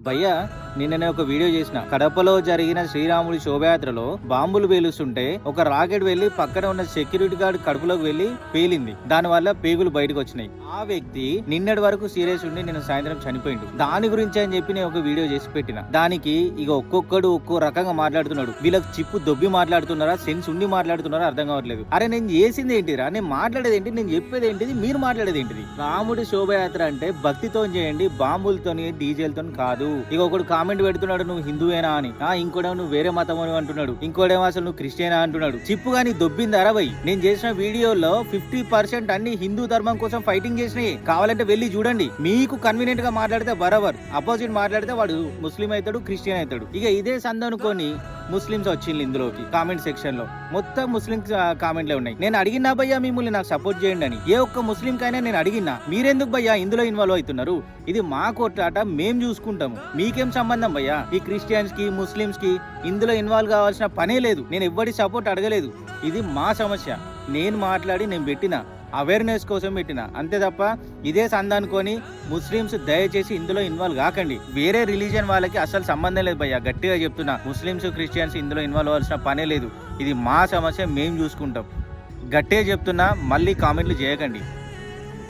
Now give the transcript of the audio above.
భయ్యా నిన్ననే ఒక వీడియో చేసిన. కడపలో జరిగిన శ్రీరాముడి శోభయాత్రలో బాంబులు పేలుస్తుంటే ఒక రాకెట్ వెళ్లి పక్కన ఉన్న సెక్యూరిటీ గార్డ్ కడుపులోకి వెళ్లి పేలింది. దాని వల్ల పేగులు బయటకు వచ్చినాయి. ఆ వ్యక్తి నిన్నటి వరకు సీరియస్ ఉండి నిన్న సాయంత్రం చనిపోయిండు. దాని గురించి అని చెప్పి నేను ఒక వీడియో చేసి పెట్టిన. దానికి ఇక ఒక్కొక్కడు ఒక్కో రకంగా మాట్లాడుతున్నాడు. వీళ్ళకి చిప్పు దొబ్బి మాట్లాడుతున్నారా, సెన్స్ ఉండి మాట్లాడుతున్నారా అర్థం కావట్లేదు. అరే నేను చేసింది ఏంటిరా, నేను మాట్లాడేది ఏంటి, నేను చెప్పేది ఏంటిది, మీరు మాట్లాడేది ఏంటిది? రాముడి శోభయాత్ర అంటే భక్తితో చేయండి, బాంబులతోని డీజేలతో కాదు. ఇక ఒకడు కామెంట్ పెడుతున్నాడు నువ్వు హిందువేనా అని, ఇంకోడేమో నువ్వు వేరే మతం అని అంటున్నాడు, ఇంకోడేమో అసలు నువ్వు క్రిస్టియనా అంటున్నాడు. చిప్పు గాని దొబ్బిందరా భయ్. నేను చేసిన వీడియోలో 50% అన్ని హిందూ ధర్మం కోసం ఫైటింగ్ చేసినాయి. కావాలంటే వెళ్ళి చూడండి. మీకు కన్వీనియంట్ గా మాట్లాడితే బరాబర్, అపోజిట్ మాట్లాడితే వాడు ముస్లిం అవుతాడు, క్రిస్టియన్ అవుతాడు. ఇక ఇదే సందనుకొని ముస్లింస్ వచ్చింది ఇందులోకి. కామెంట్ సెక్షన్ లో మొత్తం ముస్లింస్ కామెంట్లే ఉన్నాయి. నేను అడిగినా భయ్యా మిమ్మల్ని నాకు సపోర్ట్ చేయండి అని. ఏ ఒక్క ముస్లిం కైనా నేను అడిగినా, మీరెందుకు భయ్యా ఇందులో ఇన్వాల్వ్ అవుతున్నారు? ఇది మా కొట్లాట, మేం చూసుకుంటాము, మీకేం సంబంధం భయ్యా? ఈ క్రిస్టియన్స్ కి ముస్లింస్ కి ఇందులో ఇన్వాల్వ్ కావాల్సిన పనే లేదు. నేను ఎవ్వడి సపోర్ట్ అడగలేదు. ఇది మా సమస్య. నేను మాట్లాడి నేను పెట్టిన అవేర్నెస్ కోసం పెట్టిన అంతే తప్ప ఇదే సందనుకొని ముస్లింస్ దయచేసి ఇందులో ఇన్వాల్వ్ కాకండి. వేరే రిలీజియన్ వాళ్ళకి అసలు సంబంధం లేదు భయ్యా. గట్టిగా చెప్తున్నా, ముస్లింస్ క్రిస్టియన్స్ ఇందులో ఇన్వాల్వ్ అవ్వాల్సిన పనే లేదు. ఇది మా సమస్య, మేము చూసుకుంటాం. గట్టిగా చెప్తున్నా, మళ్ళీ కామెంట్లు చేయకండి.